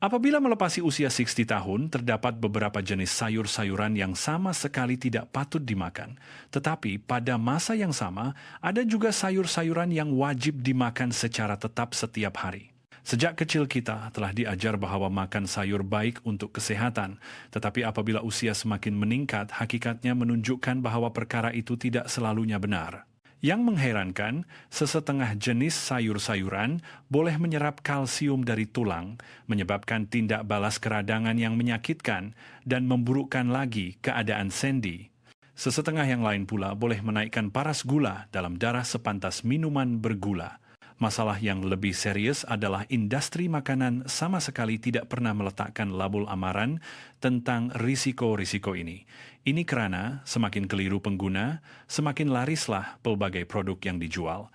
Apabila melepasi usia 60 tahun, terdapat beberapa jenis sayur-sayuran yang sama sekali tidak patut dimakan. Tetapi pada masa yang sama, ada juga sayur-sayuran yang wajib dimakan secara tetap setiap hari. Sejak kecil kita telah diajar bahwa makan sayur baik untuk kesehatan, tetapi apabila usia semakin meningkat, hakikatnya menunjukkan bahwa perkara itu tidak selalunya benar. Yang mengherankan, sesetengah jenis sayur-sayuran boleh menyerap kalsium dari tulang, menyebabkan tindak balas keradangan yang menyakitkan, dan memburukkan lagi keadaan sendi. Sesetengah yang lain pula boleh menaikkan paras gula dalam darah sepantas minuman bergula. Masalah yang lebih serius adalah industri makanan sama sekali tidak pernah meletakkan label amaran tentang risiko-risiko ini. Ini karena semakin keliru pengguna, semakin larislah pelbagai produk yang dijual.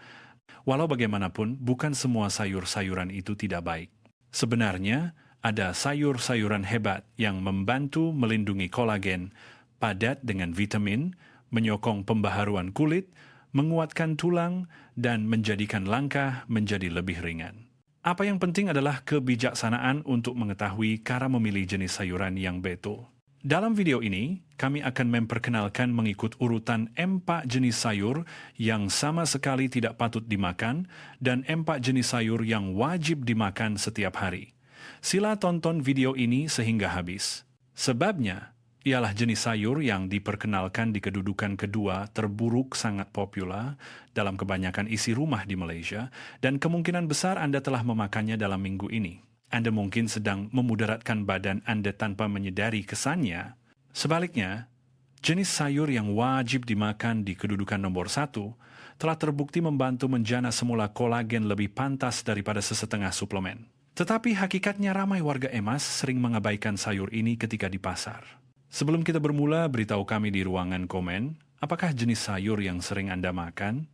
Walau bagaimanapun, bukan semua sayur-sayuran itu tidak baik. Sebenarnya, ada sayur-sayuran hebat yang membantu melindungi kolagen, padat dengan vitamin, menyokong pembaharuan kulit, menguatkan tulang, dan menjadikan langkah menjadi lebih ringan. Apa yang penting adalah kebijaksanaan untuk mengetahui cara memilih jenis sayuran yang betul. Dalam video ini, kami akan memperkenalkan mengikut urutan 4 jenis sayur yang sama sekali tidak patut dimakan dan 4 jenis sayur yang wajib dimakan setiap hari. Sila tonton video ini sehingga habis. Sebabnya, ialah jenis sayur yang diperkenalkan di kedudukan kedua terburuk sangat populer dalam kebanyakan isi rumah di Malaysia dan kemungkinan besar Anda telah memakannya dalam minggu ini. Anda mungkin sedang memudaratkan badan Anda tanpa menyadari kesannya. Sebaliknya, jenis sayur yang wajib dimakan di kedudukan nomor 1 telah terbukti membantu menjana semula kolagen lebih pantas daripada sesetengah suplemen. Tetapi hakikatnya ramai warga emas sering mengabaikan sayur ini ketika di pasar. Sebelum kita bermula, beritahu kami di ruangan komen, apakah jenis sayur yang sering Anda makan?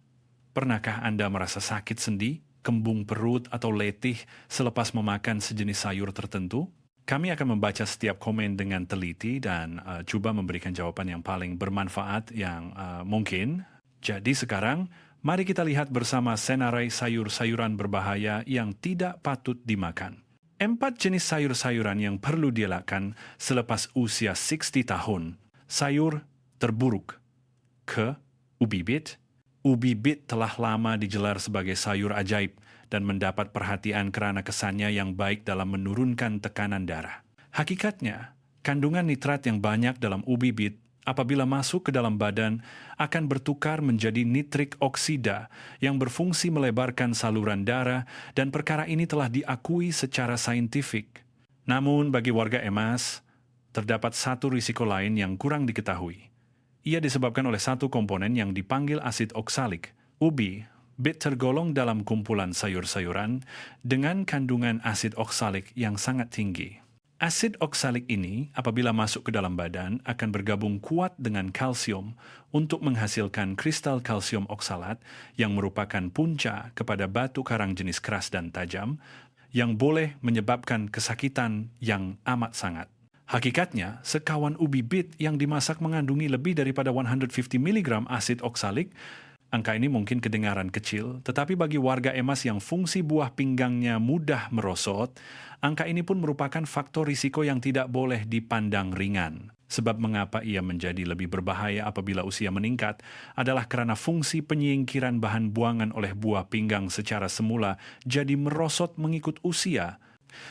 Pernahkah Anda merasa sakit sendi, kembung perut, atau letih selepas memakan sejenis sayur tertentu? Kami akan membaca setiap komen dengan teliti dan coba memberikan jawaban yang paling bermanfaat yang mungkin. Jadi sekarang, mari kita lihat bersama senarai sayur-sayuran berbahaya yang tidak patut dimakan. 4 jenis sayur-sayuran yang perlu dielakkan selepas usia 60 tahun. Sayur terburuk. Ubi bit. Ubi bit telah lama digelar sebagai sayur ajaib dan mendapat perhatian kerana kesannya yang baik dalam menurunkan tekanan darah. Hakikatnya, kandungan nitrat yang banyak dalam ubi bit apabila masuk ke dalam badan akan bertukar menjadi nitrik oksida yang berfungsi melebarkan saluran darah dan perkara ini telah diakui secara saintifik. Namun bagi warga emas, terdapat satu risiko lain yang kurang diketahui. Ia disebabkan oleh satu komponen yang dipanggil asid oksalik. Ubi bit tergolong dalam kumpulan sayur-sayuran dengan kandungan asid oksalik yang sangat tinggi. Asid oksalik ini, apabila masuk ke dalam badan, akan bergabung kuat dengan kalsium untuk menghasilkan kristal kalsium oksalat yang merupakan punca kepada batu karang jenis keras dan tajam yang boleh menyebabkan kesakitan yang amat sangat. Hakikatnya, sekawan ubi bit yang dimasak mengandungi lebih daripada 150 mg asid oksalik. Angka ini mungkin kedengaran kecil, tetapi bagi warga emas yang fungsi buah pinggangnya mudah merosot, angka ini pun merupakan faktor risiko yang tidak boleh dipandang ringan. Sebab mengapa ia menjadi lebih berbahaya apabila usia meningkat adalah karena fungsi penyingkiran bahan buangan oleh buah pinggang secara semula jadi merosot mengikut usia.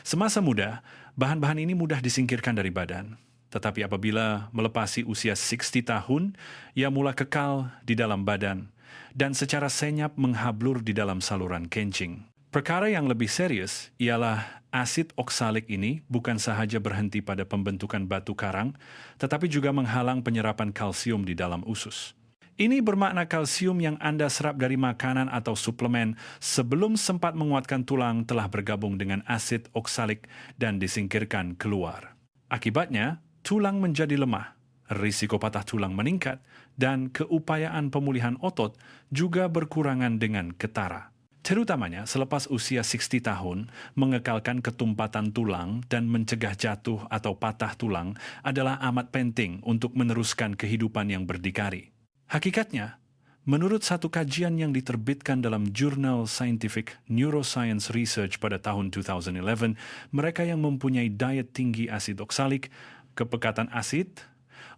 Semasa muda, bahan-bahan ini mudah disingkirkan dari badan. Tetapi apabila melepasi usia 60 tahun, ia mula kekal di dalam badan dan secara senyap menghablur di dalam saluran kencing. Perkara yang lebih serius ialah asid oksalik ini bukan sahaja berhenti pada pembentukan batu karang, tetapi juga menghalang penyerapan kalsium di dalam usus. Ini bermakna kalsium yang Anda serap dari makanan atau suplemen sebelum sempat menguatkan tulang telah bergabung dengan asid oksalik dan disingkirkan keluar. Akibatnya, tulang menjadi lemah, risiko patah tulang meningkat, dan keupayaan pemulihan otot juga berkurangan dengan ketara. Terutamanya selepas usia 60 tahun, mengekalkan ketumpatan tulang dan mencegah jatuh atau patah tulang adalah amat penting untuk meneruskan kehidupan yang berdikari. Hakikatnya, Menurut satu kajian yang diterbitkan dalam jurnal Scientific Neuroscience Research pada tahun 2011, mereka yang mempunyai diet tinggi asid oksalik, kepekatan asid,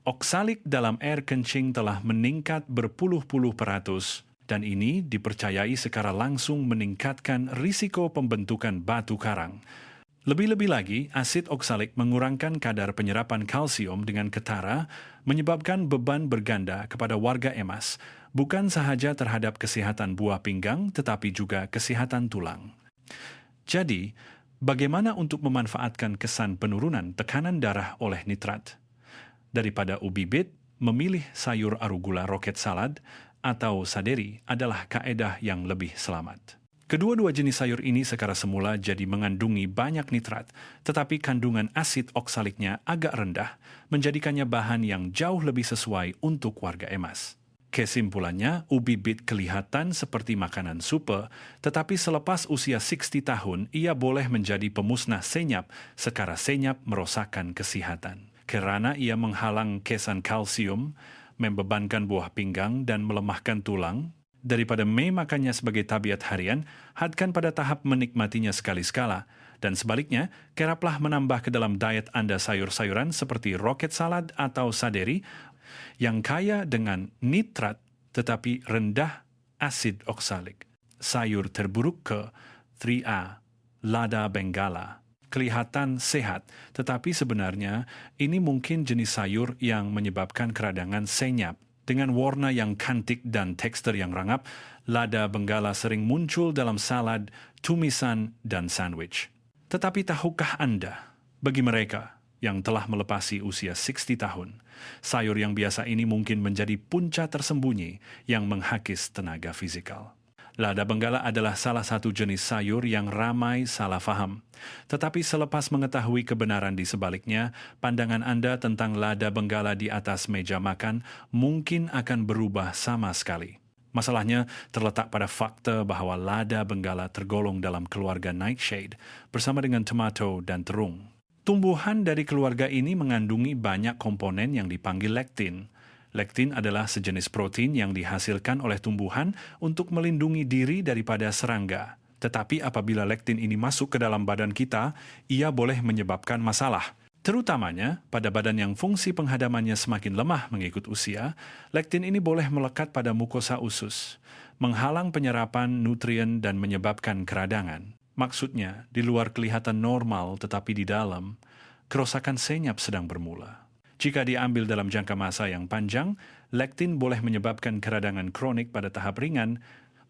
oksalik dalam air kencing telah meningkat berpuluh-puluh peratus, dan ini dipercayai secara langsung meningkatkan risiko pembentukan batu karang. Lebih-lebih lagi, asid oksalik mengurangkan kadar penyerapan kalsium dengan ketara, menyebabkan beban berganda kepada warga emas, bukan sahaja terhadap kesehatan buah pinggang, tetapi juga kesehatan tulang. Jadi, bagaimana untuk memanfaatkan kesan penurunan tekanan darah oleh nitrat? Daripada ubi bit, memilih sayur arugula roket salad atau saderi adalah kaedah yang lebih selamat. Kedua-dua jenis sayur ini secara semula jadi mengandungi banyak nitrat, tetapi kandungan asid oksaliknya agak rendah, menjadikannya bahan yang jauh lebih sesuai untuk warga emas. Kesimpulannya, ubi bit kelihatan seperti makanan super, tetapi selepas usia 60 tahun, ia boleh menjadi pemusnah senyap, sekara senyap merosakkan kesehatan. Kerana ia menghalang kesan kalsium, membebankan buah pinggang dan melemahkan tulang, daripada makannya sebagai tabiat harian, hadkan pada tahap menikmatinya sekali-sekala. Dan sebaliknya, keraplah menambah ke dalam diet Anda sayur-sayuran seperti roket salad atau saderi, yang kaya dengan nitrat tetapi rendah asid oksalik. Sayur terburuk ke 3A, lada benggala. Kelihatan sehat, tetapi sebenarnya ini mungkin jenis sayur yang menyebabkan keradangan senyap. Dengan warna yang kantik dan tekstur yang rangap, lada benggala sering muncul dalam salad, tumisan, dan sandwich. Tetapi tahukah Anda, bagi mereka yang telah melepasi usia 60 tahun, sayur yang biasa ini mungkin menjadi punca tersembunyi yang menghakis tenaga fisikal. Lada benggala adalah salah satu jenis sayur yang ramai salah faham. Tetapi selepas mengetahui kebenaran di sebaliknya, pandangan Anda tentang lada benggala di atas meja makan mungkin akan berubah sama sekali. Masalahnya terletak pada fakta bahwa lada benggala tergolong dalam keluarga nightshade bersama dengan tomato dan terung. Tumbuhan dari keluarga ini mengandungi banyak komponen yang dipanggil lektin. Lektin adalah sejenis protein yang dihasilkan oleh tumbuhan untuk melindungi diri daripada serangga. Tetapi apabila lektin ini masuk ke dalam badan kita, ia boleh menyebabkan masalah. Terutamanya pada badan yang fungsi penghadamannya semakin lemah mengikut usia, lektin ini boleh melekat pada mukosa usus, menghalang penyerapan nutrien dan menyebabkan keradangan. Maksudnya, di luar kelihatan normal tetapi di dalam, kerusakan senyap sedang bermula. Jika diambil dalam jangka masa yang panjang, lektin boleh menyebabkan keradangan kronik pada tahap ringan,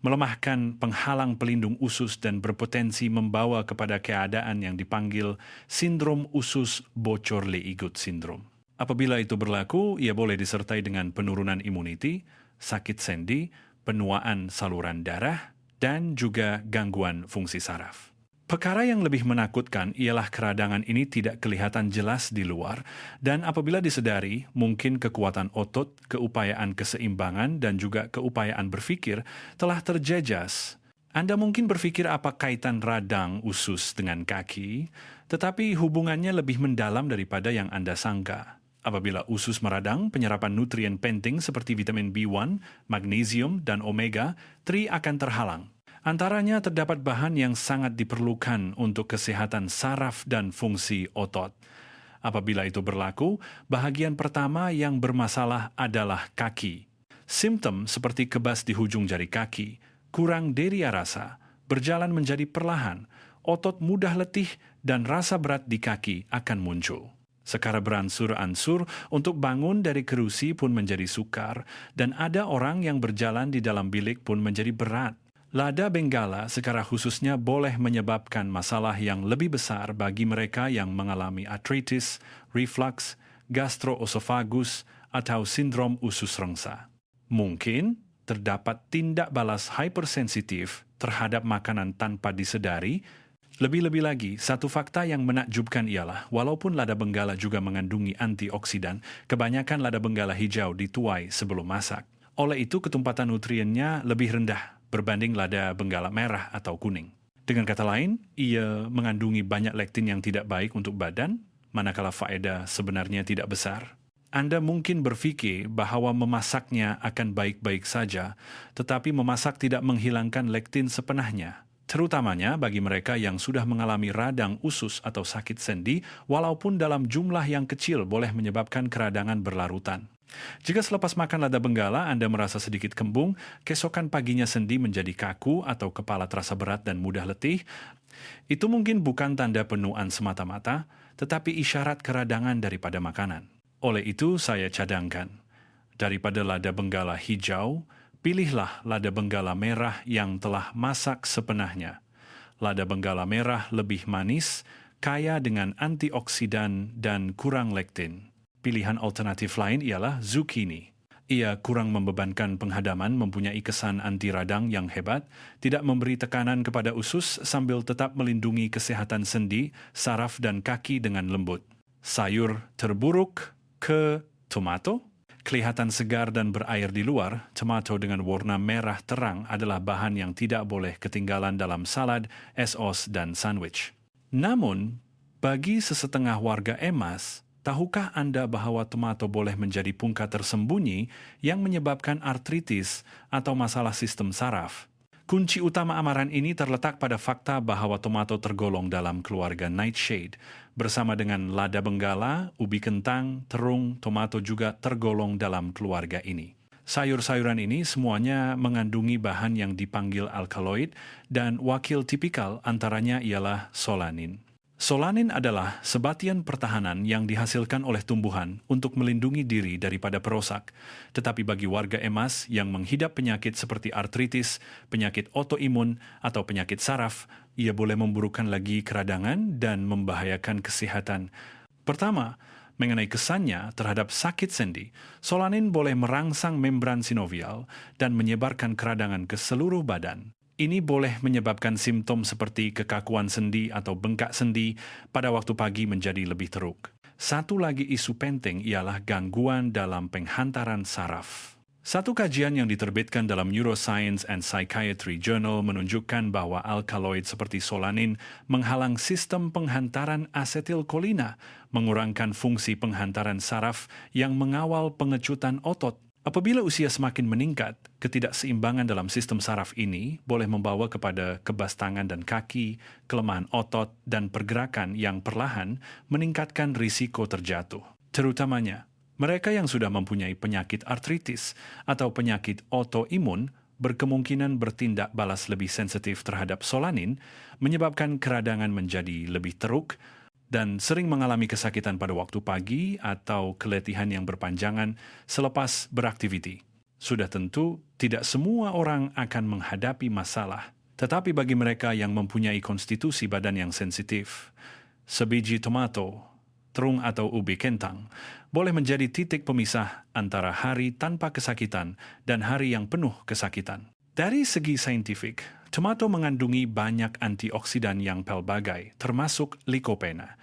melemahkan penghalang pelindung usus dan berpotensi membawa kepada keadaan yang dipanggil sindrom usus bocor Leydig syndrome. Apabila itu berlaku, ia boleh disertai dengan penurunan imuniti, sakit sendi, penuaan saluran darah, dan juga gangguan fungsi saraf. Perkara yang lebih menakutkan ialah keradangan ini tidak kelihatan jelas di luar, dan apabila disedari, mungkin kekuatan otot, keupayaan keseimbangan, dan juga keupayaan berpikir telah terjejas. Anda mungkin berpikir apa kaitan radang usus dengan kaki, tetapi hubungannya lebih mendalam daripada yang Anda sangka. Apabila usus meradang, penyerapan nutrien penting seperti vitamin B1, magnesium, dan omega 3 akan terhalang. Antaranya terdapat bahan yang sangat diperlukan untuk kesehatan saraf dan fungsi otot. Apabila itu berlaku, bahagian pertama yang bermasalah adalah kaki. Simptom seperti kebas di hujung jari kaki, kurang daya rasa, berjalan menjadi perlahan, otot mudah letih, dan rasa berat di kaki akan muncul. Sekara beransur-ansur untuk bangun dari kerusi pun menjadi sukar, dan ada orang yang berjalan di dalam bilik pun menjadi berat. Lada benggala secara khususnya boleh menyebabkan masalah yang lebih besar bagi mereka yang mengalami artritis, reflux, gastroesophagus, atau sindrom usus rengsa. Mungkin terdapat tindak balas hypersensitif terhadap makanan tanpa disedari. Lebih-lebih lagi, satu fakta yang menakjubkan ialah, walaupun lada benggala juga mengandungi antioksidan, kebanyakan lada benggala hijau dituai sebelum masak. Oleh itu, ketumpatan nutriennya lebih rendah berbanding lada benggala merah atau kuning. Dengan kata lain, ia mengandungi banyak lektin yang tidak baik untuk badan, manakala faedah sebenarnya tidak besar. Anda mungkin berpikir bahwa memasaknya akan baik-baik saja, tetapi memasak tidak menghilangkan lektin sepenuhnya, terutamanya bagi mereka yang sudah mengalami radang usus atau sakit sendi, walaupun dalam jumlah yang kecil boleh menyebabkan keradangan berlarutan. Jika selepas makan lada benggala Anda merasa sedikit kembung, keesokan paginya sendi menjadi kaku atau kepala terasa berat dan mudah letih, itu mungkin bukan tanda penuaan semata-mata, tetapi isyarat keradangan daripada makanan. Oleh itu, saya cadangkan, daripada lada benggala hijau, pilihlah lada benggala merah yang telah masak sepenuhnya. Lada benggala merah lebih manis, kaya dengan antioksidan dan kurang lektin. Pilihan alternatif lain ialah zucchini. Ia kurang membebankan penghadaman, mempunyai kesan anti radang yang hebat, tidak memberi tekanan kepada usus sambil tetap melindungi kesehatan sendi, saraf dan kaki dengan lembut. Sayur terburuk ke tomato. Kelihatan segar dan berair di luar, tomato dengan warna merah terang adalah bahan yang tidak boleh ketinggalan dalam salad, es-os, dan sandwich. Namun, bagi sesetengah warga emas, tahukah Anda bahwa tomato boleh menjadi punca tersembunyi yang menyebabkan artritis atau masalah sistem saraf? Kunci utama amaran ini terletak pada fakta bahwa tomato tergolong dalam keluarga nightshade. Bersama dengan lada benggala, ubi kentang, terung, tomato juga tergolong dalam keluarga ini. Sayur-sayuran ini semuanya mengandungi bahan yang dipanggil alkaloid dan wakil tipikal antaranya ialah solanin. Solanin adalah sebatian pertahanan yang dihasilkan oleh tumbuhan untuk melindungi diri daripada perosak. Tetapi bagi warga emas yang menghidap penyakit seperti artritis, penyakit autoimun, atau penyakit saraf, ia boleh memburukkan lagi keradangan dan membahayakan kesehatan. Pertama, mengenai kesannya terhadap sakit sendi, solanin boleh merangsang membran sinovial dan menyebarkan keradangan ke seluruh badan. Ini boleh menyebabkan simptom seperti kekakuan sendi atau bengkak sendi pada waktu pagi menjadi lebih teruk. Satu lagi isu penting ialah gangguan dalam penghantaran saraf. Satu kajian yang diterbitkan dalam Neuroscience and Psychiatry Journal menunjukkan bahwa alkaloid seperti solanin menghalang sistem penghantaran asetilkolina, mengurangkan fungsi penghantaran saraf yang mengawal pengecutan otot. Apabila usia semakin meningkat, ketidakseimbangan dalam sistem saraf ini boleh membawa kepada kebas tangan dan kaki, kelemahan otot, dan pergerakan yang perlahan meningkatkan risiko terjatuh. Terutamanya, mereka yang sudah mempunyai penyakit artritis atau penyakit autoimun berkemungkinan bertindak balas lebih sensitif terhadap solanin, menyebabkan keradangan menjadi lebih teruk, dan sering mengalami kesakitan pada waktu pagi atau keletihan yang berpanjangan selepas beraktiviti. Sudah tentu, tidak semua orang akan menghadapi masalah. Tetapi bagi mereka yang mempunyai konstitusi badan yang sensitif, sebiji tomato, terung atau ubi kentang, boleh menjadi titik pemisah antara hari tanpa kesakitan dan hari yang penuh kesakitan. Dari segi saintifik, tomato mengandungi banyak antioksidan yang pelbagai, termasuk likopena.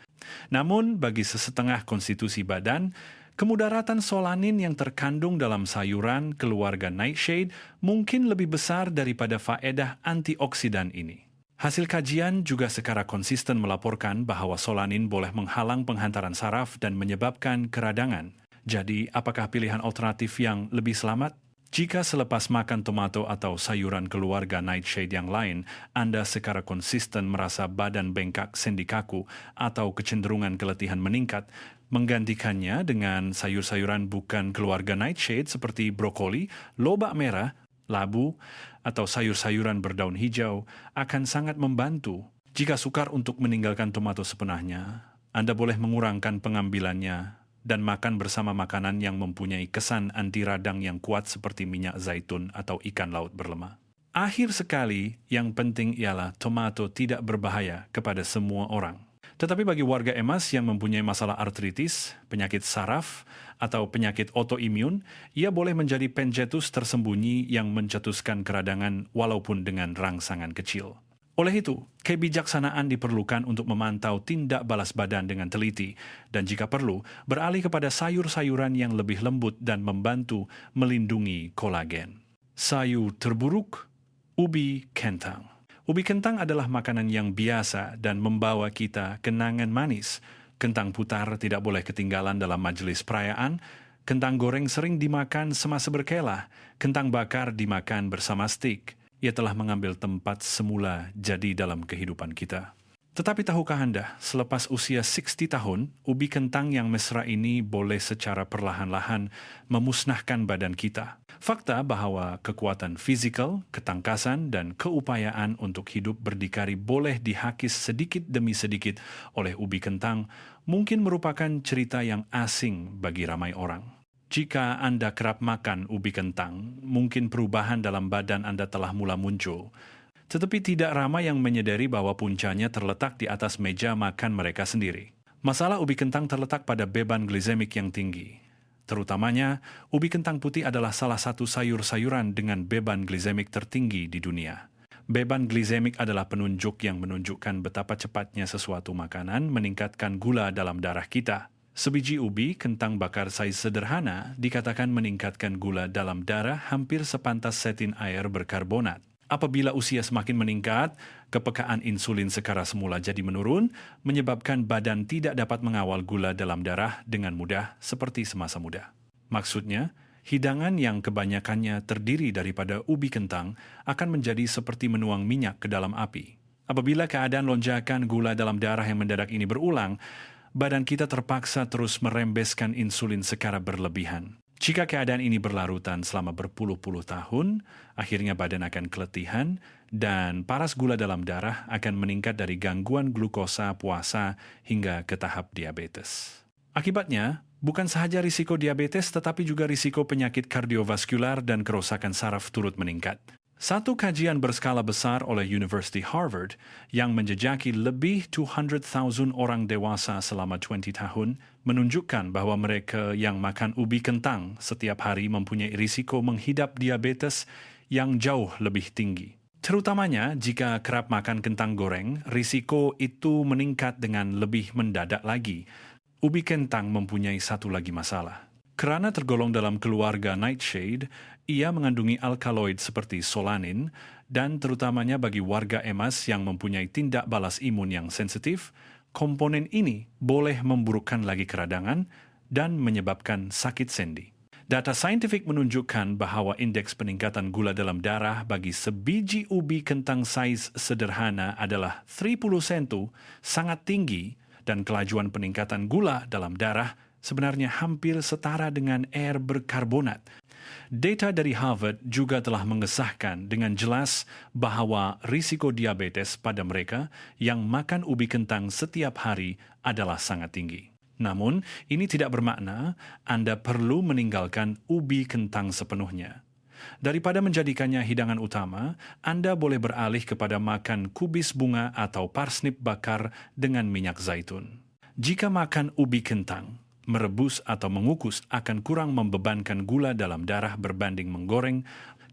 Namun, bagi sesetengah konstitusi badan, kemudaratan solanin yang terkandung dalam sayuran keluarga nightshade mungkin lebih besar daripada faedah antioksidan ini. Hasil kajian juga secara konsisten melaporkan bahwa solanin boleh menghalang penghantaran saraf dan menyebabkan keradangan. Jadi, apakah pilihan alternatif yang lebih selamat? Jika selepas makan tomato atau sayuran keluarga nightshade yang lain, Anda secara konsisten merasa badan bengkak, sendi kaku, atau kecenderungan keletihan meningkat, menggantikannya dengan sayur-sayuran bukan keluarga nightshade seperti brokoli, lobak merah, labu, atau sayur-sayuran berdaun hijau akan sangat membantu. Jika sukar untuk meninggalkan tomato sepenuhnya, Anda boleh mengurangkan pengambilannya dan makan bersama makanan yang mempunyai kesan anti radang yang kuat seperti minyak zaitun atau ikan laut berlemak. Akhir sekali, yang penting ialah tomato tidak berbahaya kepada semua orang. Tetapi bagi warga emas yang mempunyai masalah artritis, penyakit saraf, atau penyakit autoimun, ia boleh menjadi pencetus tersembunyi yang mencetuskan keradangan walaupun dengan rangsangan kecil. Oleh itu, kebijaksanaan diperlukan untuk memantau tindak balas badan dengan teliti dan jika perlu, beralih kepada sayur-sayuran yang lebih lembut dan membantu melindungi kolagen. Sayur terburuk, ubi kentang. Ubi kentang adalah makanan yang biasa dan membawa kita kenangan manis, Kentang putar tidak boleh ketinggalan dalam majelis perayaan. Kentang goreng sering dimakan semasa berkelah. Kentang bakar dimakan bersama stik. Ia telah mengambil tempat semula jadi dalam kehidupan kita. Tetapi tahukah Anda, selepas usia 60 tahun, ubi kentang yang mesra ini boleh secara perlahan-lahan memusnahkan badan kita. Fakta bahwa kekuatan fizikal, ketangkasan, dan keupayaan untuk hidup berdikari boleh dihakis sedikit demi sedikit oleh ubi kentang mungkin merupakan cerita yang asing bagi ramai orang. Jika Anda kerap makan ubi kentang, mungkin perubahan dalam badan Anda telah mula muncul. Tetapi tidak ramai yang menyadari bahwa puncanya terletak di atas meja makan mereka sendiri. Masalah ubi kentang terletak pada beban glisemik yang tinggi. Terutamanya, ubi kentang putih adalah salah satu sayur-sayuran dengan beban glisemik tertinggi di dunia. Beban glisemik adalah penunjuk yang menunjukkan betapa cepatnya sesuatu makanan meningkatkan gula dalam darah kita. Sebiji ubi kentang bakar saiz sederhana dikatakan meningkatkan gula dalam darah hampir sepantas setin air berkarbonat. Apabila usia semakin meningkat, kepekaan insulin secara semula jadi menurun, menyebabkan badan tidak dapat mengawal gula dalam darah dengan mudah seperti semasa muda. Maksudnya, hidangan yang kebanyakannya terdiri daripada ubi kentang akan menjadi seperti menuang minyak ke dalam api. Apabila keadaan lonjakan gula dalam darah yang mendadak ini berulang, badan kita terpaksa terus merembeskan insulin secara berlebihan. Jika keadaan ini berlarutan selama berpuluh-puluh tahun, akhirnya badan akan keletihan dan paras gula dalam darah akan meningkat dari gangguan glukosa puasa hingga ke tahap diabetes. Akibatnya, bukan sahaja risiko diabetes tetapi juga risiko penyakit kardiovaskular dan kerusakan saraf turut meningkat. Satu kajian berskala besar oleh University Harvard yang menjejaki lebih 200,000 orang dewasa selama 20 tahun menunjukkan bahwa mereka yang makan ubi kentang setiap hari mempunyai risiko menghidap diabetes yang jauh lebih tinggi. Terutamanya jika kerap makan kentang goreng, risiko itu meningkat dengan lebih mendadak lagi. Ubi kentang mempunyai satu lagi masalah. Kerana tergolong dalam keluarga nightshade, ia mengandungi alkaloid seperti solanin dan terutamanya bagi warga emas yang mempunyai tindak balas imun yang sensitif, komponen ini boleh memburukkan lagi keradangan dan menyebabkan sakit sendi. Data saintifik menunjukkan bahwa indeks peningkatan gula dalam darah bagi sebiji ubi kentang saiz sederhana adalah 30 sentu, sangat tinggi, dan kelajuan peningkatan gula dalam darah sebenarnya hampir setara dengan air berkarbonat. Data dari Harvard juga telah mengesahkan dengan jelas bahwa risiko diabetes pada mereka yang makan ubi kentang setiap hari adalah sangat tinggi. Namun, ini tidak bermakna Anda perlu meninggalkan ubi kentang sepenuhnya. Daripada menjadikannya hidangan utama, Anda boleh beralih kepada makan kubis bunga atau parsnip bakar dengan minyak zaitun. Jika makan ubi kentang, merebus atau mengukus akan kurang membebankan gula dalam darah berbanding menggoreng,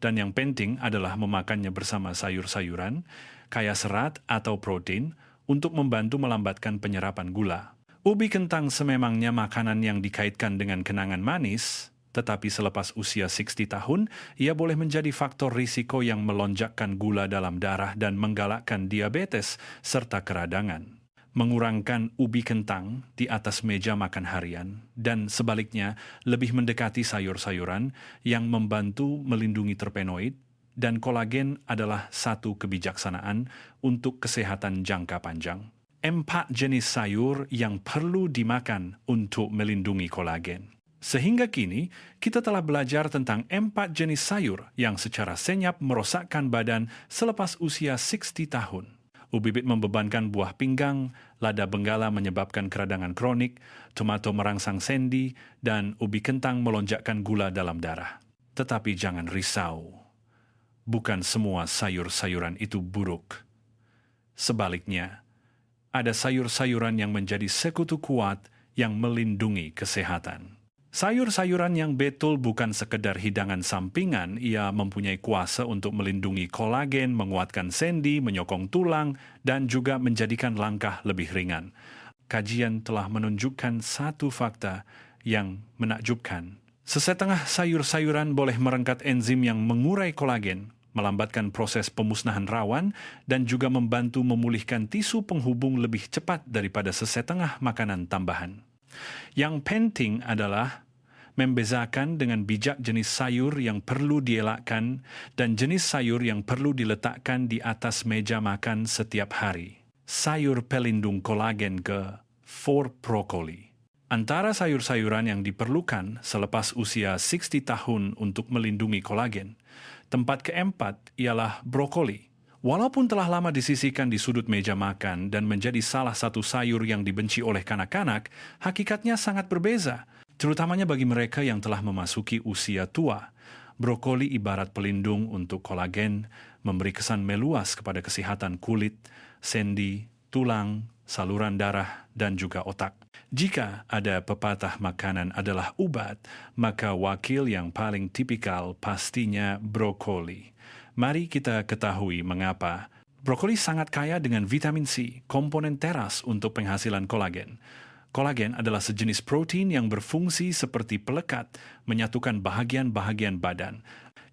dan yang penting adalah memakannya bersama sayur-sayuran, kaya serat atau protein, untuk membantu melambatkan penyerapan gula. Ubi kentang sememangnya makanan yang dikaitkan dengan kenangan manis, tetapi selepas usia 60 tahun, ia boleh menjadi faktor risiko yang melonjakkan gula dalam darah dan menggalakkan diabetes serta keradangan. Mengurangkan ubi kentang di atas meja makan harian dan sebaliknya lebih mendekati sayur-sayuran yang membantu melindungi terpenoid dan kolagen adalah satu kebijaksanaan untuk kesehatan jangka panjang. 4 jenis sayur yang perlu dimakan untuk melindungi kolagen. Sehingga kini, kita telah belajar tentang 4 jenis sayur yang secara senyap merosakkan badan selepas usia 60 tahun. Ubi bit membebankan buah pinggang, lada benggala menyebabkan keradangan kronik, tomato merangsang sendi, dan ubi kentang melonjakkan gula dalam darah. Tetapi jangan risau. Bukan semua sayur-sayuran itu buruk. Sebaliknya, ada sayur-sayuran yang menjadi sekutu kuat yang melindungi kesehatan. Sayur-sayuran yang betul bukan sekedar hidangan sampingan, ia mempunyai kuasa untuk melindungi kolagen, menguatkan sendi, menyokong tulang, dan juga menjadikan langkah lebih ringan. Kajian telah menunjukkan satu fakta yang menakjubkan. Sesetengah sayur-sayuran boleh merengkat enzim yang mengurai kolagen, melambatkan proses pemusnahan rawan, dan juga membantu memulihkan tisu penghubung lebih cepat daripada sesetengah makanan tambahan. Yang penting adalah membezakan dengan bijak jenis sayur yang perlu dielakkan dan jenis sayur yang perlu diletakkan di atas meja makan setiap hari. Sayur pelindung kolagen ke-4 brokoli. Antara sayur-sayuran yang diperlukan selepas usia 60 tahun untuk melindungi kolagen, tempat keempat ialah brokoli. Walaupun telah lama disisihkan di sudut meja makan dan menjadi salah satu sayur yang dibenci oleh kanak-kanak, hakikatnya sangat berbeza. Terutamanya bagi mereka yang telah memasuki usia tua. Brokoli ibarat pelindung untuk kolagen, memberi kesan meluas kepada kesehatan kulit, sendi, tulang, saluran darah, dan juga otak. Jika ada pepatah makanan adalah obat, maka wakil yang paling tipikal pastinya brokoli. Mari kita ketahui mengapa. Brokoli sangat kaya dengan vitamin C, komponen teras untuk penghasilan kolagen. Kolagen adalah sejenis protein yang berfungsi seperti pelekat, menyatukan bahagian-bahagian badan.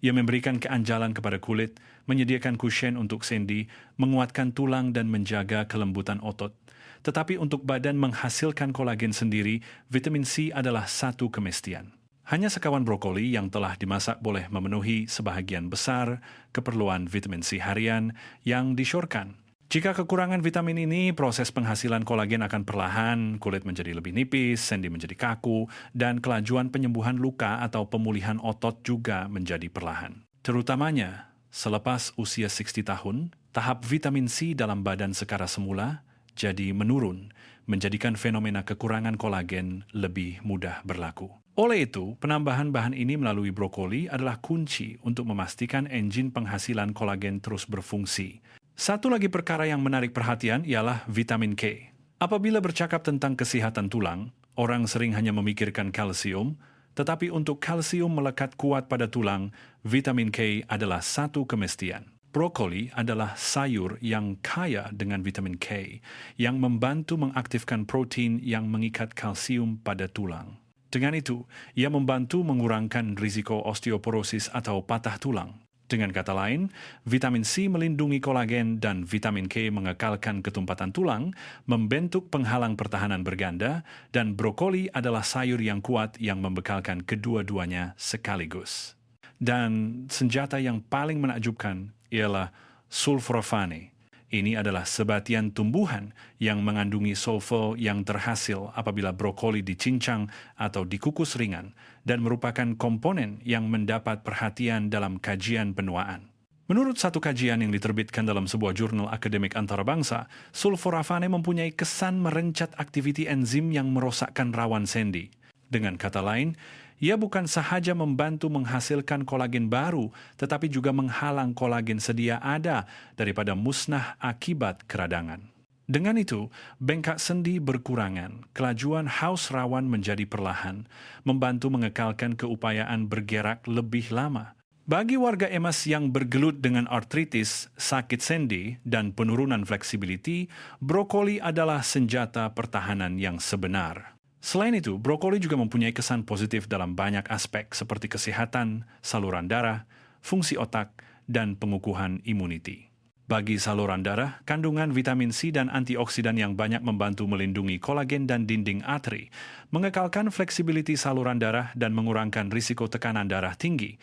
Ia memberikan keanjalan kepada kulit, menyediakan kusyen untuk sendi, menguatkan tulang dan menjaga kelembutan otot. Tetapi untuk badan menghasilkan kolagen sendiri, vitamin C adalah satu kemestian. Hanya sekawan brokoli yang telah dimasak boleh memenuhi sebahagian besar keperluan vitamin C harian yang disyorkan. Jika kekurangan vitamin ini, proses penghasilan kolagen akan perlahan, kulit menjadi lebih nipis, sendi menjadi kaku, dan kelajuan penyembuhan luka atau pemulihan otot juga menjadi perlahan. Terutamanya, selepas usia 60 tahun, tahap vitamin C dalam badan secara semula jadi menurun, menjadikan fenomena kekurangan kolagen lebih mudah berlaku. Oleh itu, penambahan bahan ini melalui brokoli adalah kunci untuk memastikan enjin penghasilan kolagen terus berfungsi. Satu lagi perkara yang menarik perhatian ialah vitamin K. Apabila bercakap tentang kesehatan tulang, orang sering hanya memikirkan kalsium, tetapi untuk kalsium melekat kuat pada tulang, vitamin K adalah satu kemestian. Brokoli adalah sayur yang kaya dengan vitamin K, yang membantu mengaktifkan protein yang mengikat kalsium pada tulang. Dengan itu, ia membantu mengurangkan risiko osteoporosis atau patah tulang. Dengan kata lain, vitamin C melindungi kolagen dan vitamin K mengekalkan ketumpatan tulang, membentuk penghalang pertahanan berganda, dan brokoli adalah sayur yang kuat yang membekalkan kedua-duanya sekaligus. Dan senjata yang paling menakjubkan ialah sulforafane. Ini adalah sebatian tumbuhan yang mengandungi sulfur yang terhasil apabila brokoli dicincang atau dikukus ringan dan merupakan komponen yang mendapat perhatian dalam kajian penuaan. Menurut satu kajian yang diterbitkan dalam sebuah jurnal akademik antarabangsa, sulforafane mempunyai kesan merencat aktiviti enzim yang merosakkan rawan sendi. Dengan kata lain, ia bukan sahaja membantu menghasilkan kolagen baru, tetapi juga menghalang kolagen sedia ada daripada musnah akibat keradangan. Dengan itu, bengkak sendi berkurangan, kelajuan haus rawan menjadi perlahan, membantu mengekalkan keupayaan bergerak lebih lama. Bagi warga emas yang bergelut dengan artritis, sakit sendi, dan penurunan fleksibiliti, brokoli adalah senjata pertahanan yang sebenar. Selain itu, brokoli juga mempunyai kesan positif dalam banyak aspek seperti kesehatan, saluran darah, fungsi otak, dan pengukuhan imuniti. Bagi saluran darah, kandungan vitamin C dan antioksidan yang banyak membantu melindungi kolagen dan dinding arteri, mengekalkan fleksibiliti saluran darah dan mengurangkan risiko tekanan darah tinggi.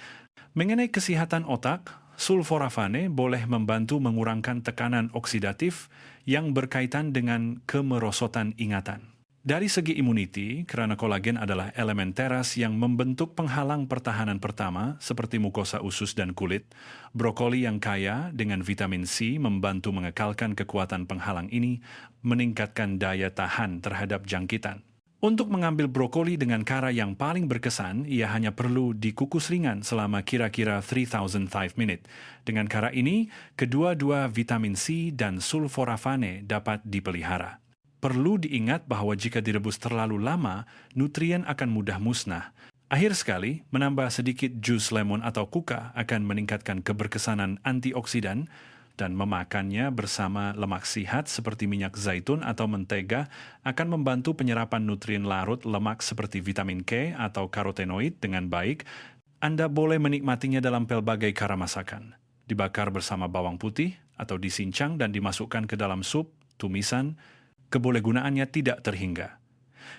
Mengenai kesehatan otak, sulforafane boleh membantu mengurangkan tekanan oksidatif yang berkaitan dengan kemerosotan ingatan. Dari segi imuniti, karena kolagen adalah elemen teras yang membentuk penghalang pertahanan pertama seperti mukosa usus dan kulit, brokoli yang kaya dengan vitamin C membantu mengekalkan kekuatan penghalang ini, meningkatkan daya tahan terhadap jangkitan. Untuk mengambil brokoli dengan cara yang paling berkesan, ia hanya perlu dikukus ringan selama kira-kira 3,005 menit. Dengan cara ini, kedua-dua vitamin C dan sulforafane dapat dipelihara. Perlu diingat bahwa jika direbus terlalu lama, nutrien akan mudah musnah. Akhir sekali, menambah sedikit jus lemon atau kuka akan meningkatkan keberkesanan antioksidan dan memakannya bersama lemak sihat seperti minyak zaitun atau mentega akan membantu penyerapan nutrien larut lemak seperti vitamin K atau karotenoid dengan baik. Anda boleh menikmatinya dalam pelbagai cara masakan. dibakar bersama bawang putih, atau disincang dan dimasukkan ke dalam sup, tumisan, kebolehgunaannya tidak terhingga.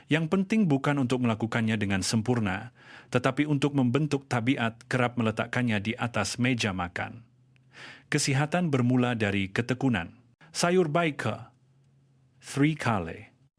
Yang penting bukan untuk melakukannya dengan sempurna, tetapi untuk membentuk tabiat kerap meletakkannya di atas meja makan. Kesehatan bermula dari ketekunan. Sayur baik ke? 3 kale.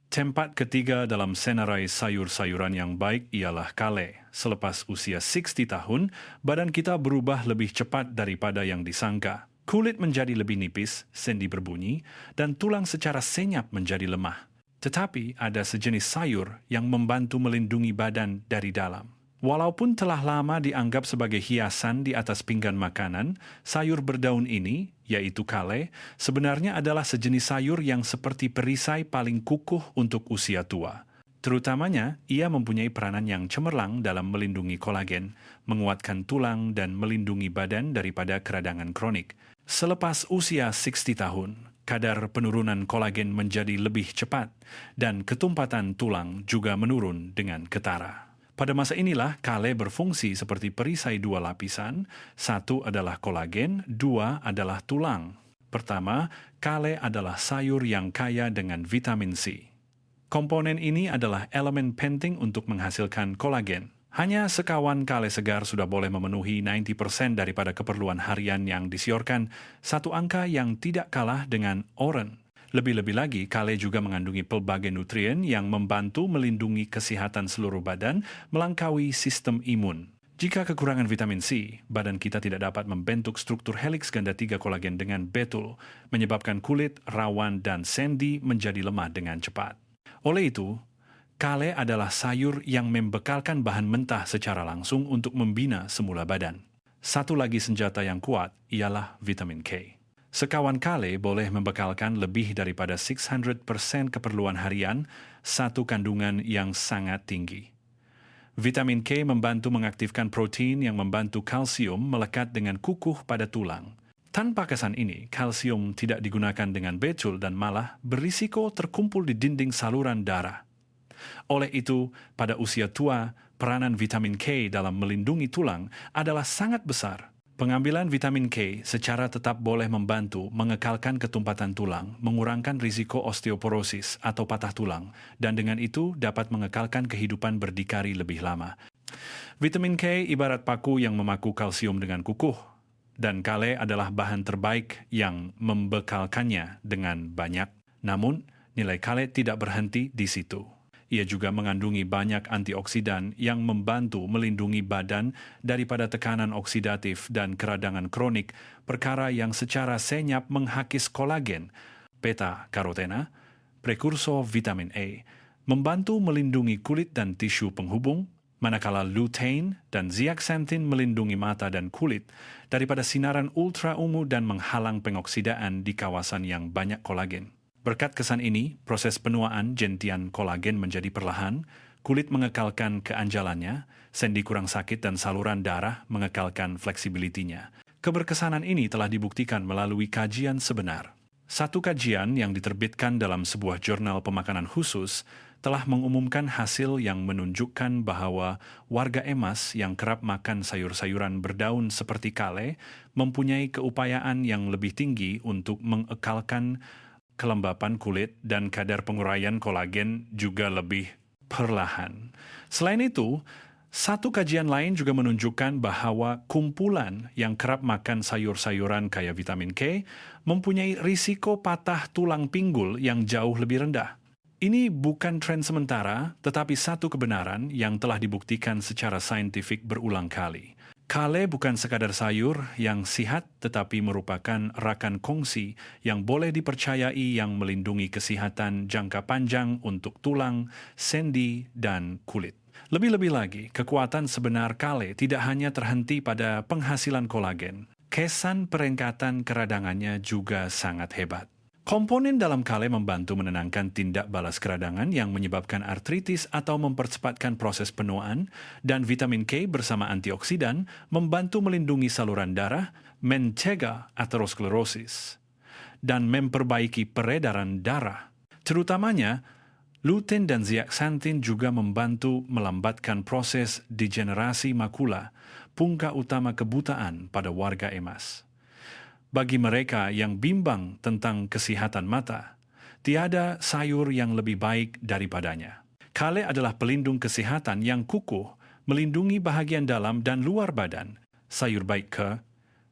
Tempat ketiga dalam senarai sayur-sayuran yang baik ialah kale. Selepas usia 60 tahun, badan kita berubah lebih cepat daripada yang disangka. Kulit menjadi lebih nipis, sendi berbunyi, dan tulang secara senyap menjadi lemah. Tetapi ada sejenis sayur yang membantu melindungi badan dari dalam. Walaupun telah lama dianggap sebagai hiasan di atas pinggan makanan, sayur berdaun ini, yaitu kale, sebenarnya adalah sejenis sayur yang seperti perisai paling kukuh untuk usia tua. Terutamanya, ia mempunyai peranan yang cemerlang dalam melindungi kolagen, menguatkan tulang, dan melindungi badan daripada keradangan kronik. Selepas usia 60 tahun, kadar penurunan kolagen menjadi lebih cepat, dan ketumpatan tulang juga menurun dengan ketara. Pada masa inilah, kale berfungsi seperti perisai dua lapisan. Satu adalah kolagen, dua adalah tulang. Pertama, kale adalah sayur yang kaya dengan vitamin C. Komponen ini adalah elemen penting untuk menghasilkan kolagen. Hanya sekawan kale segar sudah boleh memenuhi 90% daripada keperluan harian yang disiorkan, satu angka yang tidak kalah dengan oren. Lebih-lebih lagi, kale juga mengandungi pelbagai nutrien yang membantu melindungi kesehatan seluruh badan melangkaui sistem imun. Jika kekurangan vitamin C, badan kita tidak dapat membentuk struktur heliks ganda 3 kolagen dengan betul, menyebabkan kulit, rawan, dan sendi menjadi lemah dengan cepat. Oleh itu, kale adalah sayur yang membekalkan bahan mentah secara langsung untuk membina semula badan. Satu lagi senjata yang kuat ialah vitamin K. Sekawan kale boleh membekalkan lebih daripada 600% keperluan harian, satu kandungan yang sangat tinggi. Vitamin K membantu mengaktifkan protein yang membantu kalsium melekat dengan kukuh pada tulang. Tanpa kesan ini, kalsium tidak digunakan dengan betul dan malah berisiko terkumpul di dinding saluran darah. Oleh itu, pada usia tua, peranan vitamin K dalam melindungi tulang adalah sangat besar. Pengambilan vitamin K secara tetap boleh membantu mengekalkan ketumpatan tulang, mengurangkan risiko osteoporosis atau patah tulang, dan dengan itu dapat mengekalkan kehidupan berdikari lebih lama. Vitamin K ibarat paku yang memaku kalsium dengan kukuh, dan kale adalah bahan terbaik yang membekalkannya dengan banyak. Namun, nilai kale tidak berhenti di situ. Ia juga mengandungi banyak antioksidan yang membantu melindungi badan daripada tekanan oksidatif dan keradangan kronik, perkara yang secara senyap menghakis kolagen, beta-karotena, prekursor vitamin A, membantu melindungi kulit dan tisu penghubung, manakala lutein dan zeaxanthin melindungi mata dan kulit daripada sinaran ultraungu dan menghalang pengoksidaan di kawasan yang banyak kolagen. Berkat kesan ini, proses penuaan gentian kolagen menjadi perlahan, kulit mengekalkan keanjalannya, sendi kurang sakit dan saluran darah mengekalkan fleksibilitinya. Keberkesanan ini telah dibuktikan melalui kajian sebenar. Satu kajian yang diterbitkan dalam sebuah jurnal pemakanan khusus telah mengumumkan hasil yang menunjukkan bahwa warga emas yang kerap makan sayur-sayuran berdaun seperti kale mempunyai keupayaan yang lebih tinggi untuk mengekalkan kelembapan kulit dan kadar penguraian kolagen juga lebih perlahan. Selain itu, satu kajian lain juga menunjukkan bahwa kumpulan yang kerap makan sayur-sayuran kaya vitamin K mempunyai risiko patah tulang pinggul yang jauh lebih rendah. Ini bukan tren sementara, tetapi satu kebenaran yang telah dibuktikan secara saintifik berulang kali. Kale bukan sekadar sayur yang sihat, tetapi merupakan rakan kongsi yang boleh dipercayai yang melindungi kesehatan jangka panjang untuk tulang, sendi, dan kulit. Lebih-lebih lagi, kekuatan sebenar kale tidak hanya terhenti pada penghasilan kolagen. Kesan perengkatan keradangannya juga sangat hebat. Komponen dalam kale membantu menenangkan tindak balas keradangan yang menyebabkan artritis atau mempercepatkan proses penuaan, dan vitamin K bersama antioksidan membantu melindungi saluran darah, mencegah aterosklerosis, dan memperbaiki peredaran darah. Terutamanya, lutein dan zeaxanthin juga membantu melambatkan proses degenerasi makula, punca utama kebutaan pada warga emas. Bagi mereka yang bimbang tentang kesehatan mata, tiada sayur yang lebih baik daripadanya. Kale adalah pelindung kesehatan yang kukuh, melindungi bahagian dalam dan luar badan. Sayur baik ke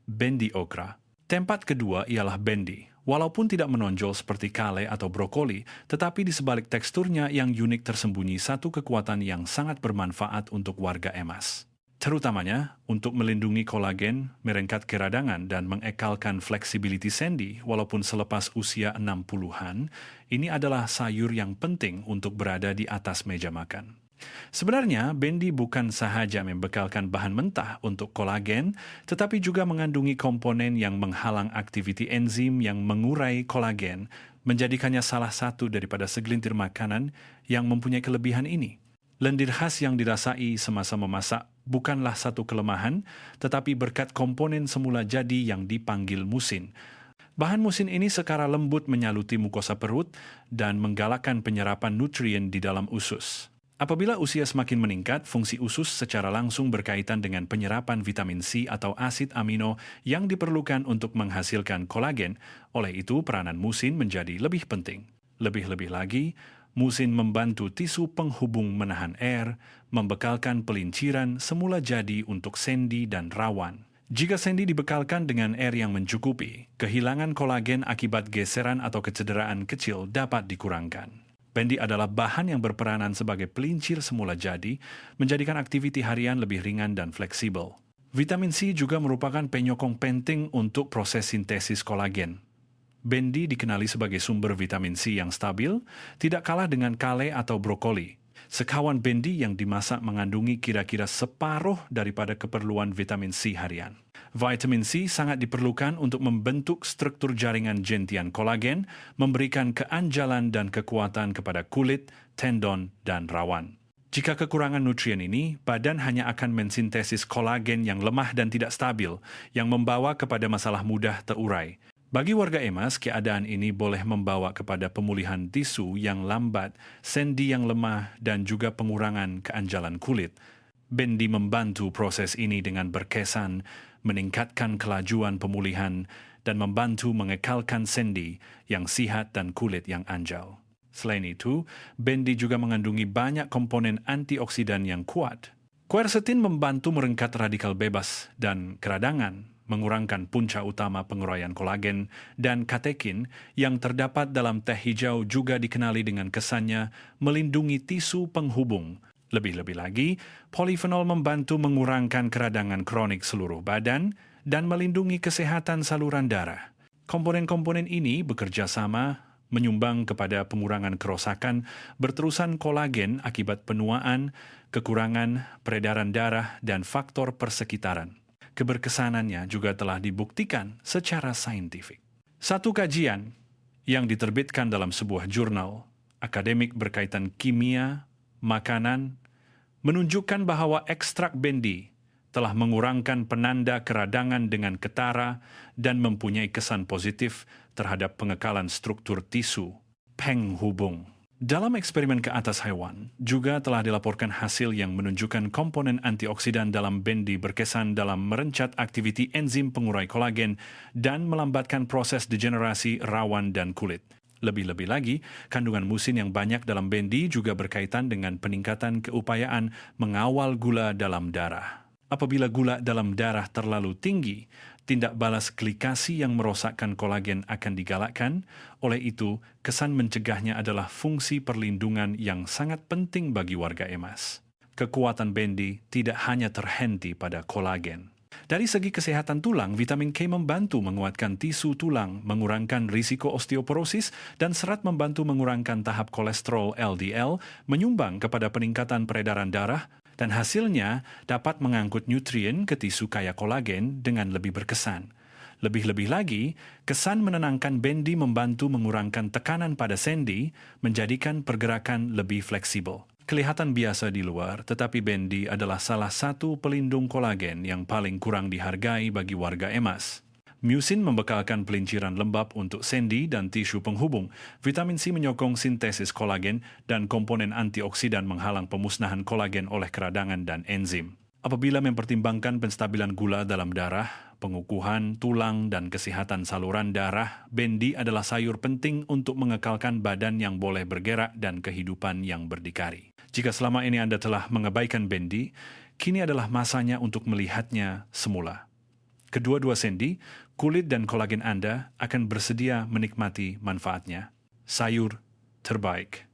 bendi okra. Tempat kedua ialah bendi. Walaupun tidak menonjol seperti kale atau brokoli, tetapi di sebalik teksturnya yang unik tersembunyi satu kekuatan yang sangat bermanfaat untuk warga emas. Terutamanya untuk melindungi kolagen, merengkat keradangan, dan mengekalkan flexibility sendi walaupun selepas usia 60-an, ini adalah sayur yang penting untuk berada di atas meja makan. Sebenarnya, bendi bukan sahaja membekalkan bahan mentah untuk kolagen, tetapi juga mengandungi komponen yang menghalang aktiviti enzim yang mengurai kolagen, menjadikannya salah satu daripada segelintir makanan yang mempunyai kelebihan ini. Lendir khas yang dirasai semasa memasak bukanlah satu kelemahan, tetapi berkat komponen semula jadi yang dipanggil musin. Bahan musin ini secara lembut menyaluti mukosa perut dan menggalakkan penyerapan nutrien di dalam usus. Apabila usia semakin meningkat, fungsi usus secara langsung berkaitan dengan penyerapan vitamin C atau asid amino yang diperlukan untuk menghasilkan kolagen. Oleh itu, peranan musin menjadi lebih penting. Lebih-lebih lagi, musin membantu tisu penghubung menahan air, membekalkan pelinciran semula jadi untuk sendi dan rawan. Jika sendi dibekalkan dengan air yang mencukupi, kehilangan kolagen akibat geseran atau kecederaan kecil dapat dikurangkan. Bendi adalah bahan yang berperanan sebagai pelincir semula jadi, menjadikan aktiviti harian lebih ringan dan fleksibel. Vitamin C juga merupakan penyokong penting untuk proses sintesis kolagen. Bendi dikenali sebagai sumber vitamin C yang stabil, tidak kalah dengan kale atau brokoli. Sekawan bendi yang dimasak mengandungi kira-kira separuh daripada keperluan vitamin C harian. Vitamin C sangat diperlukan untuk membentuk struktur jaringan gentian kolagen, memberikan keanjalan dan kekuatan kepada kulit, tendon, dan rawan. Jika kekurangan nutrien ini, badan hanya akan mensintesis kolagen yang lemah dan tidak stabil, yang membawa kepada masalah mudah terurai. Bagi warga emas, keadaan ini boleh membawa kepada pemulihan tisu yang lambat, sendi yang lemah, dan juga pengurangan keanjalan kulit. Bendi membantu proses ini dengan berkesan, meningkatkan kelajuan pemulihan, dan membantu mengekalkan sendi yang sihat dan kulit yang anjal. Selain itu, bendi juga mengandungi banyak komponen antioksidan yang kuat. Quercetin membantu merengkat radikal bebas dan keradangan, mengurangkan punca utama penguraian kolagen, dan katekin yang terdapat dalam teh hijau juga dikenali dengan kesannya melindungi tisu penghubung. Lebih-lebih lagi, polifenol membantu mengurangkan keradangan kronik seluruh badan dan melindungi kesehatan saluran darah. Komponen-komponen ini bekerja sama menyumbang kepada pengurangan kerosakan berterusan kolagen akibat penuaan, kekurangan peredaran darah, dan faktor persekitaran. Keberkesanannya juga telah dibuktikan secara saintifik. Satu kajian yang diterbitkan dalam sebuah jurnal akademik berkaitan kimia, makanan, menunjukkan bahwa ekstrak bendi telah mengurangkan penanda keradangan dengan ketara dan mempunyai kesan positif terhadap pengekalan struktur tisu, penghubung. Dalam eksperimen ke atas hewan, juga telah dilaporkan hasil yang menunjukkan komponen antioksidan dalam bendi berkesan dalam merencat aktiviti enzim pengurai kolagen dan melambatkan proses degenerasi rawan dan kulit. Lebih-lebih lagi, kandungan musin yang banyak dalam bendi juga berkaitan dengan peningkatan keupayaan mengawal gula dalam darah. Apabila gula dalam darah terlalu tinggi, tindak balas glikasi yang merosakkan kolagen akan digalakkan. Oleh itu, kesan mencegahnya adalah fungsi perlindungan yang sangat penting bagi warga emas. Kekuatan bendi tidak hanya terhenti pada kolagen. Dari segi kesehatan tulang, vitamin K membantu menguatkan tisu tulang, mengurangkan risiko osteoporosis, dan serat membantu mengurangkan tahap kolesterol LDL, menyumbang kepada peningkatan peredaran darah, dan hasilnya dapat mengangkut nutrien ke tisu kaya kolagen dengan lebih berkesan. Lebih-lebih lagi, kesan menenangkan bendi membantu mengurangkan tekanan pada sendi, menjadikan pergerakan lebih fleksibel. Kelihatan biasa di luar, tetapi bendi adalah salah satu pelindung kolagen yang paling kurang dihargai bagi warga emas. Musin membekalkan pelinciran lembab untuk sendi dan tisu penghubung. Vitamin C menyokong sintesis kolagen dan komponen antioksidan menghalang pemusnahan kolagen oleh keradangan dan enzim. Apabila mempertimbangkan penstabilan gula dalam darah, pengukuhan tulang, dan kesehatan saluran darah, bendi adalah sayur penting untuk mengekalkan badan yang boleh bergerak dan kehidupan yang berdikari. Jika selama ini Anda telah mengabaikan bendi, kini adalah masanya untuk melihatnya semula. Kedua-dua sendi, kulit dan kolagen Anda akan bersedia menikmati manfaatnya. Sayur terbaik,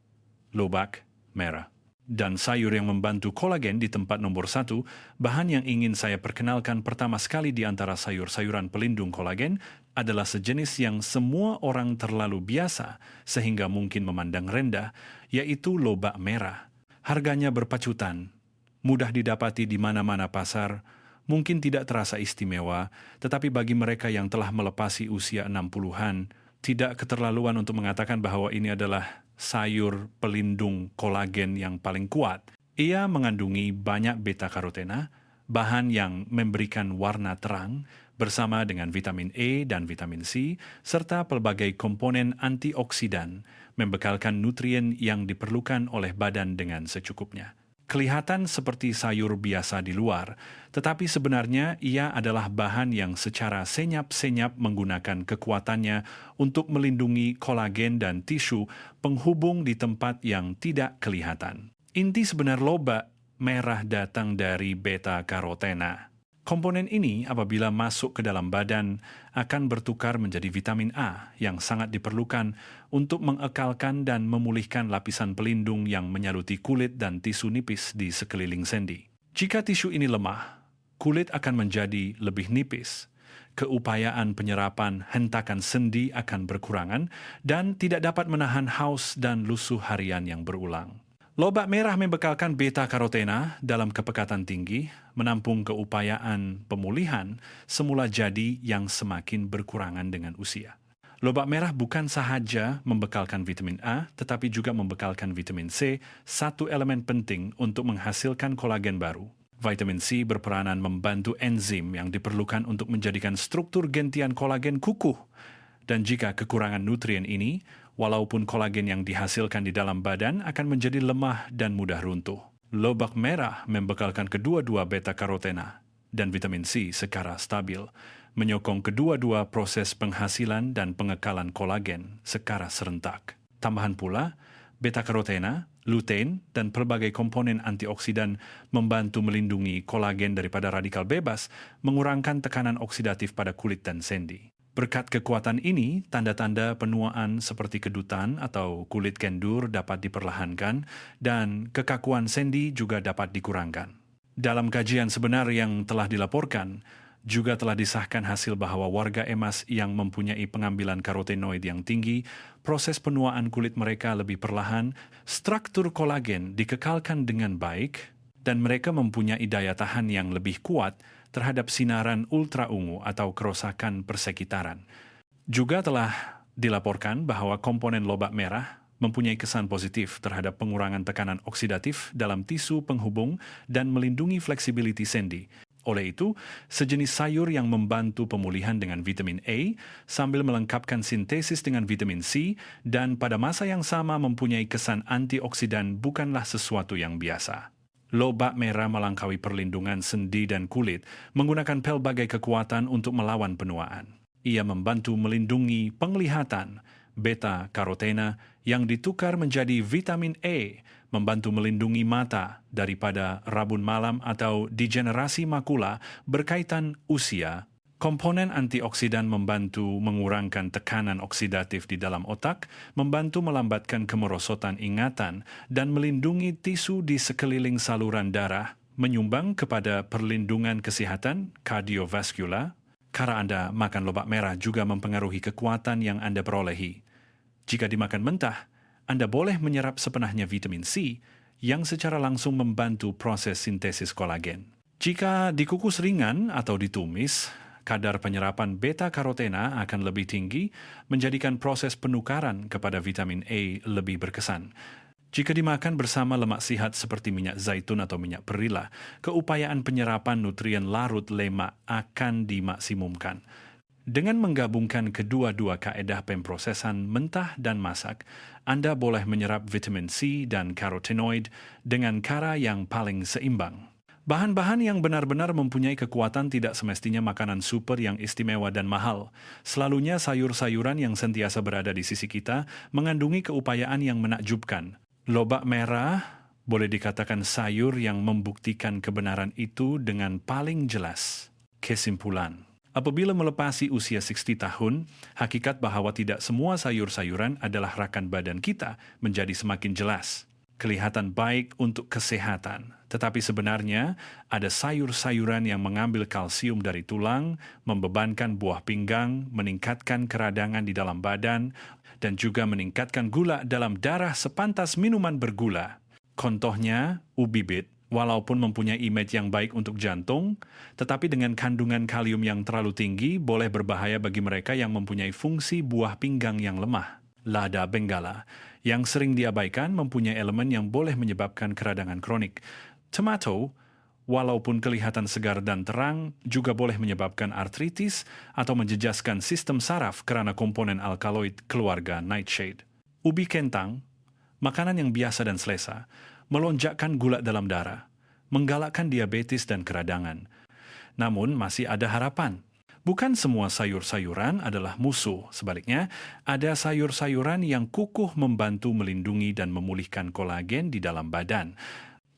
lobak merah. Dan sayur yang membantu kolagen di tempat nomor 1, bahan yang ingin saya perkenalkan pertama sekali di antara sayur-sayuran pelindung kolagen adalah sejenis yang semua orang terlalu biasa sehingga mungkin memandang rendah, yaitu lobak merah. Harganya berpacutan, mudah didapati di mana-mana pasar, mungkin tidak terasa istimewa, tetapi bagi mereka yang telah melepasi usia 60-an, tidak keterlaluan untuk mengatakan bahwa ini adalah sayur pelindung kolagen yang paling kuat. Ia mengandungi banyak beta-karotena, bahan yang memberikan warna terang, bersama dengan vitamin E dan vitamin C, serta pelbagai komponen antioksidan, membekalkan nutrien yang diperlukan oleh badan dengan secukupnya. Kelihatan seperti sayur biasa di luar, tetapi sebenarnya ia adalah bahan yang secara senyap-senyap menggunakan kekuatannya untuk melindungi kolagen dan tisu penghubung di tempat yang tidak kelihatan. Inti sebenar lobak merah datang dari beta-karotena. Komponen ini apabila masuk ke dalam badan akan bertukar menjadi vitamin A yang sangat diperlukan untuk mengekalkan dan memulihkan lapisan pelindung yang menyaluti kulit dan tisu nipis di sekeliling sendi. Jika tisu ini lemah, kulit akan menjadi lebih nipis. Keupayaan penyerapan hentakan sendi akan berkurangan dan tidak dapat menahan haus dan lusuh harian yang berulang. Lobak merah membekalkan beta-karotena dalam kepekatan tinggi, menampung keupayaan pemulihan semula jadi yang semakin berkurangan dengan usia. Lobak merah bukan sahaja membekalkan vitamin A, tetapi juga membekalkan vitamin C, satu elemen penting untuk menghasilkan kolagen baru. Vitamin C berperanan membantu enzim yang diperlukan untuk menjadikan struktur gentian kolagen kukuh. Dan jika kekurangan nutrien ini, walaupun kolagen yang dihasilkan di dalam badan akan menjadi lemah dan mudah runtuh. Lobak merah membekalkan kedua-dua beta-karotena dan vitamin C secara stabil, menyokong kedua-dua proses penghasilan dan pengekalan kolagen secara serentak. Tambahan pula, beta-karotena, lutein, dan pelbagai komponen antioksidan membantu melindungi kolagen daripada radikal bebas, mengurangkan tekanan oksidatif pada kulit dan sendi. Berkat kekuatan ini, tanda-tanda penuaan seperti kedutan atau kulit kendur dapat diperlahankan dan kekakuan sendi juga dapat dikurangkan. Dalam kajian sebenar yang telah dilaporkan, juga telah disahkan hasil bahwa warga emas yang mempunyai pengambilan karotenoid yang tinggi, proses penuaan kulit mereka lebih perlahan, struktur kolagen dikekalkan dengan baik, dan mereka mempunyai daya tahan yang lebih kuat terhadap sinaran ultraungu atau kerusakan persekitaran. Juga telah dilaporkan bahwa komponen lobak merah mempunyai kesan positif terhadap pengurangan tekanan oksidatif dalam tisu penghubung dan melindungi fleksibilitas sendi. Oleh itu, sejenis sayur yang membantu pemulihan dengan vitamin A sambil melengkapkan sintesis dengan vitamin C dan pada masa yang sama mempunyai kesan antioksidan bukanlah sesuatu yang biasa. Lobak merah melangkaui perlindungan sendi dan kulit menggunakan pelbagai kekuatan untuk melawan penuaan. Ia membantu melindungi penglihatan, beta-karotena yang ditukar menjadi vitamin E, membantu melindungi mata daripada rabun malam atau degenerasi makula berkaitan usia. Komponen antioksidan membantu mengurangkan tekanan oksidatif di dalam otak, membantu melambatkan kemerosotan ingatan, dan melindungi tisu di sekeliling saluran darah, menyumbang kepada perlindungan kesehatan kardiovaskular. Cara Anda makan lobak merah juga mempengaruhi kekuatan yang Anda perolehi. Jika dimakan mentah, Anda boleh menyerap sepenuhnya vitamin C yang secara langsung membantu proses sintesis kolagen. Jika dikukus ringan atau ditumis, kadar penyerapan beta-karotena akan lebih tinggi, menjadikan proses penukaran kepada vitamin A lebih berkesan. Jika dimakan bersama lemak sihat seperti minyak zaitun atau minyak perila, keupayaan penyerapan nutrien larut lemak akan dimaksimumkan. Dengan menggabungkan kedua-dua kaedah pemprosesan mentah dan masak, Anda boleh menyerap vitamin C dan karotenoid dengan cara yang paling seimbang. Bahan-bahan yang benar-benar mempunyai kekuatan tidak semestinya makanan super yang istimewa dan mahal. Selalunya sayur-sayuran yang sentiasa berada di sisi kita mengandungi keupayaan yang menakjubkan. Lobak merah boleh dikatakan sayur yang membuktikan kebenaran itu dengan paling jelas. Kesimpulan. Apabila melepasi usia 60 tahun, hakikat bahwa tidak semua sayur-sayuran adalah rakan badan kita menjadi semakin jelas. Kelihatan baik untuk kesehatan, tetapi sebenarnya ada sayur-sayuran yang mengambil kalsium dari tulang, membebankan buah pinggang, meningkatkan keradangan di dalam badan, dan juga meningkatkan gula dalam darah sepantas minuman bergula. Contohnya, ubi bit, walaupun mempunyai image yang baik untuk jantung, tetapi dengan kandungan kalium yang terlalu tinggi boleh berbahaya bagi mereka yang mempunyai fungsi buah pinggang yang lemah. Lada Benggala, yang sering diabaikan mempunyai elemen yang boleh menyebabkan keradangan kronik. Tomato, walaupun kelihatan segar dan terang, juga boleh menyebabkan artritis atau menjejaskan sistem saraf karena komponen alkaloid keluarga nightshade. Ubi kentang, makanan yang biasa dan selesa, melonjakkan gula dalam darah, menggalakkan diabetes dan keradangan. Namun masih ada harapan. Bukan semua sayur-sayuran adalah musuh. Sebaliknya, ada sayur-sayuran yang kukuh membantu melindungi dan memulihkan kolagen di dalam badan.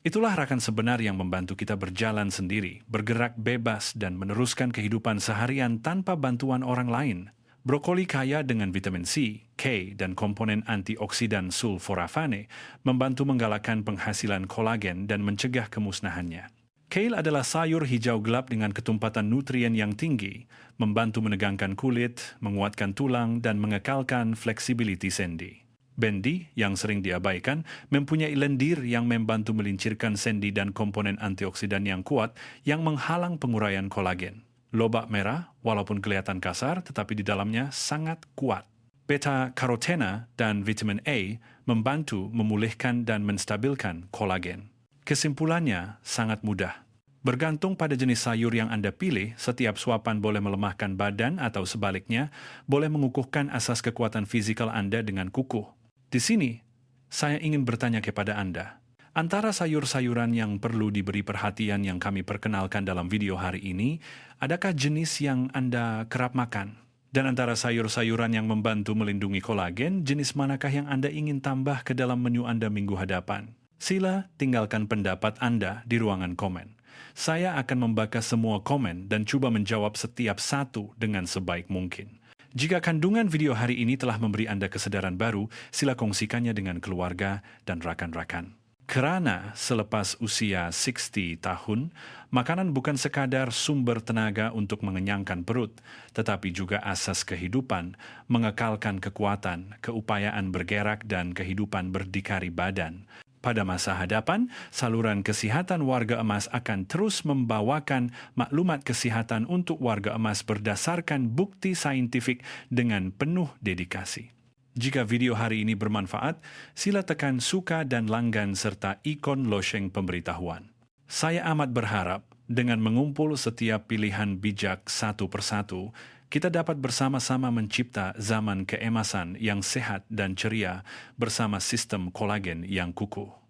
Itulah rakan sebenar yang membantu kita berjalan sendiri, bergerak bebas, dan meneruskan kehidupan seharian tanpa bantuan orang lain. Brokoli kaya dengan vitamin C, K, dan komponen antioksidan sulforafane membantu menggalakkan penghasilan kolagen dan mencegah kemusnahannya. Kale adalah sayur hijau gelap dengan ketumpatan nutrien yang tinggi, membantu menegangkan kulit, menguatkan tulang, dan mengekalkan fleksibilitas sendi. Bendi, yang sering diabaikan, mempunyai lendir yang membantu melincirkan sendi dan komponen antioksidan yang kuat yang menghalang penguraian kolagen. Lobak merah, walaupun kelihatan kasar, tetapi di dalamnya sangat kuat. Beta-karotena dan vitamin A membantu memulihkan dan menstabilkan kolagen. Kesimpulannya sangat mudah. Bergantung pada jenis sayur yang Anda pilih, setiap suapan boleh melemahkan badan atau sebaliknya, boleh mengukuhkan asas kekuatan fisikal Anda dengan kukuh. Di sini, saya ingin bertanya kepada Anda, antara sayur-sayuran yang perlu diberi perhatian yang kami perkenalkan dalam video hari ini, adakah jenis yang Anda kerap makan? Dan antara sayur-sayuran yang membantu melindungi kolagen, jenis manakah yang Anda ingin tambah ke dalam menu Anda minggu hadapan? Sila tinggalkan pendapat Anda di ruangan komen. Saya akan membaca semua komen dan coba menjawab setiap satu dengan sebaik mungkin. Jika kandungan video hari ini telah memberi Anda kesadaran baru, sila kongsikannya dengan keluarga dan rakan-rakan. Karena selepas usia 60 tahun, makanan bukan sekadar sumber tenaga untuk mengenyangkan perut, tetapi juga asas kehidupan, mengekalkan kekuatan, keupayaan bergerak, dan kehidupan berdikari badan. Pada masa hadapan, saluran kesehatan warga emas akan terus membawakan maklumat kesehatan untuk warga emas berdasarkan bukti saintifik dengan penuh dedikasi. Jika video hari ini bermanfaat, sila tekan suka dan langgan serta ikon loseng pemberitahuan. Saya amat berharap dengan mengumpul setiap pilihan bijak satu persatu, kita dapat bersama-sama mencipta zaman keemasan yang sehat dan ceria bersama sistem kolagen yang kukuh.